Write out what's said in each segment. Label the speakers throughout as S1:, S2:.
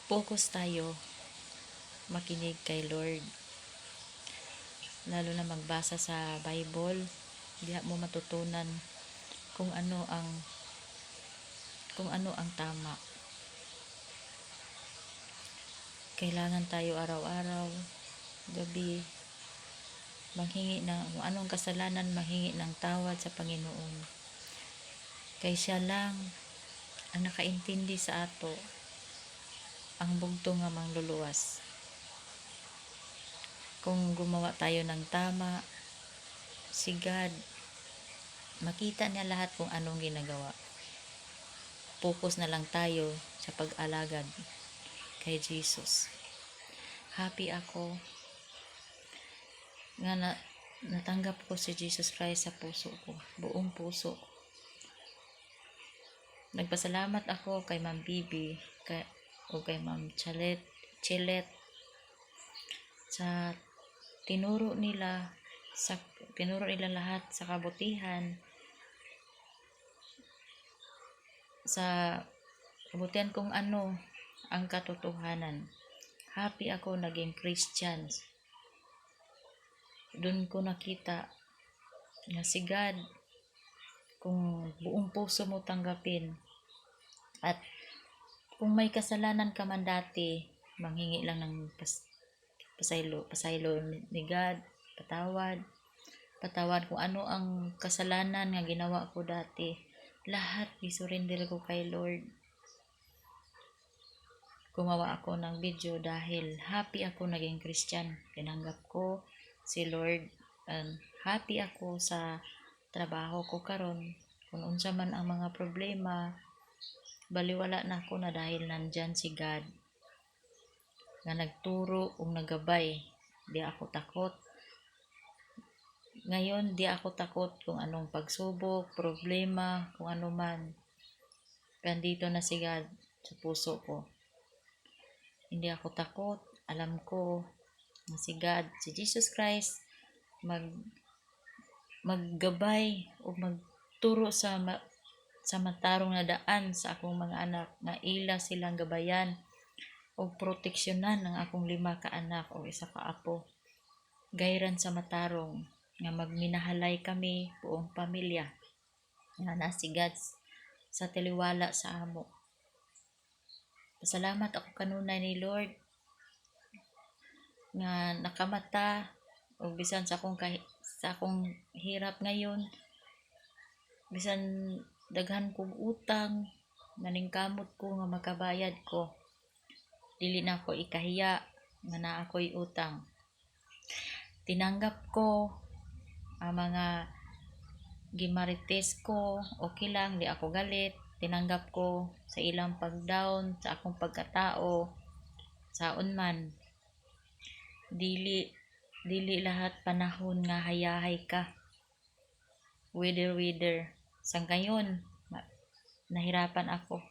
S1: Focus tayo, makinig kay Lord. Lalo na magbasa sa Bible, di mo matutunan kung ano ang tama. Kailangan tayo araw-araw, gabi, manghingi ng kung anong kasalanan, manghingi ng tawad sa Panginoon. Kay siya lang ang nakaintindi sa ato, ang bugto nga mangluluwas. Kung gumawa tayo ng tama, si God, makita niya lahat kung anong ginagawa. Focus na lang tayo sa pag-alagad kay Jesus. Happy ako nga natanggap ko si Jesus Christ sa puso ko, buong puso. Nagpasalamat ako kay Ma'am Bibi o kay Ma'am Chilet sa tinuro nila lahat sa kabutihan, kung ano ang katotohanan. Happy ako naging Christian. Doon ko nakita na si God, kung buong puso mo tanggapin, at kung may kasalanan ka man dati, manghingi lang ng pasaylo ni God, patawad kung ano ang kasalanan nga ginawa ko dati. Lahat isurrender ko kay Lord. Gumawa ako ng video dahil happy ako naging Christian. Tinanggap ko si Lord. Happy ako sa trabaho ko karon. Kung unsa man ang mga problema, baliwala na ako na dahil nandyan si God nga nagturo ug nagabay. Di ako takot. Ngayon, di ako takot kung anong pagsubok, problema, kung ano man. Nandito na si God sa puso ko. Hindi ako takot. Alam ko na si God, si Jesus Christ, maggabay o magturo sa matarong na daan sa akong mga anak, na ila silang gabayan o proteksyonan ng akong 5 ka anak o 1 ka apo. Gayran sa matarong nga magminahalay kami buong pamilya nga nasigad sa tiliwala sa amo. Pasalamat ako kanunay ni Lord nga nakamata o bisan sa akong hirap ngayon, bisan daghan kong utang, maningkamot ko nga makabayad ko, dili na ako ikahiya nga naa ako'y utang. Tinanggap ko ang mga gimarites ko, okay lang, di ako galit. Tinanggap ko sa ilang pag-down, sa akong pagkatao, saon man. Dili lahat panahon nga hayahay ka. Wither. Sa ngayon, nahirapan ako.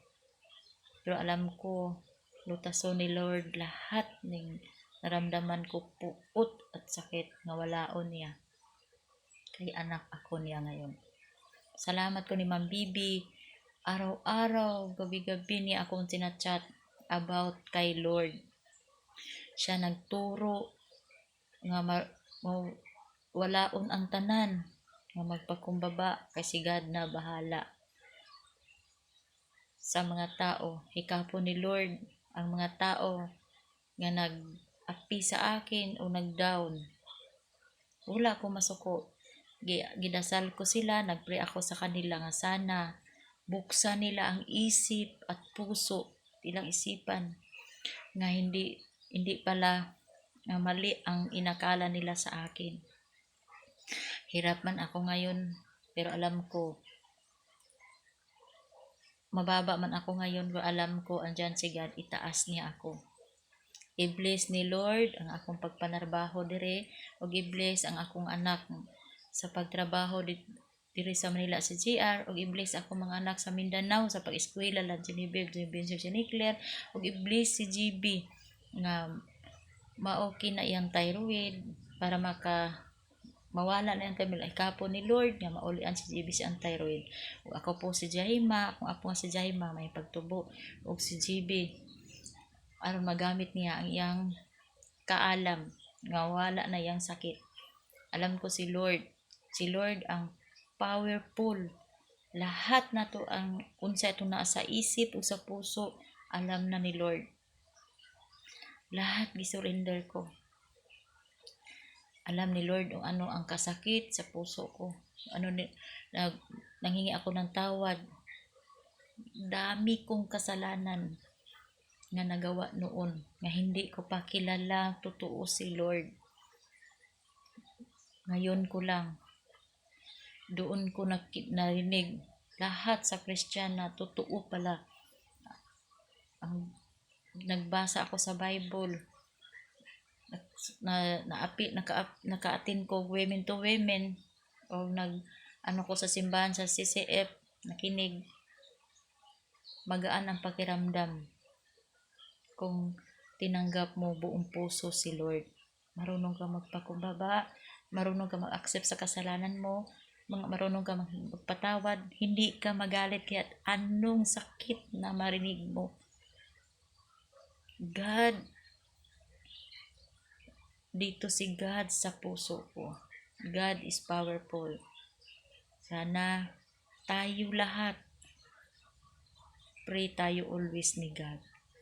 S1: Pero alam ko, lutason ni Lord lahat ng naramdaman ko, puot at sakit nga walaon niya. Kay anak ako niya ngayon. Salamat ko ni Ma'am Bibi. Araw-araw, gabi-gabi niya akong sinachat about kay Lord. Siya nagturo nga walaon ang tanan, nga magpakumbaba kay si God na bahala sa mga tao. Hikapon ni Lord ang mga tao nga nag-api sa akin o nag-down. Wala ko masuko. Gidasal ko sila, nagpray ako sa kanila nga sana buksan nila ang isip at puso, ilang isipan nga hindi pala nga mali ang inakala nila sa akin. Hirap man ako ngayon, pero alam ko mababa man ako ngayon, pero alam ko andyan si God, itaas niya ako. I-bless ni Lord ang akong pagpanarbaho dire, o i-bless ang akong anak sa pagtrabaho dire sa Manila sa GR, o i-bless ako mga anak sa Mindanao sa pag-eskwela lang si Nicler, o i-bless si GB nga maoki na iyang thyroid para mawala na yung kamil ay kapo ni Lord nga maulian si GB ang thyroid. O ako po si Jahima, kung ako nga si Jahima may pagtubo, o si GB aron magamit niya ang iyang kaalam nga wala na yang sakit. Alam ko si Lord. Si Lord ang powerful. Lahat na to ang unsa ito na sa isip o sa puso, alam na ni Lord. Lahat gisurrender ko. Alam ni Lord kung ano ang kasakit sa puso ko. Ano ni, nanghingi ako ng tawad. Dami kong kasalanan na nagawa noon nga hindi ko pa kilala totoo si Lord. Ngayon ko lang doon ko narinig lahat sa Christian na totoo pala. Ang nagbasa ako sa Bible, naka-attend ko women to women, o ano ko sa simbahan sa CCF, nakinig. Magaan ang pakiramdam kung tinanggap mo buong puso si Lord. Marunong ka magpakumbaba, marunong ka mag-accept sa kasalanan mo, marunong ka magpatawad, hindi ka magalit kahit anong sakit na marinig mo. God, dito si God sa puso ko. God is powerful. Sana tayo lahat, pray tayo always ni God.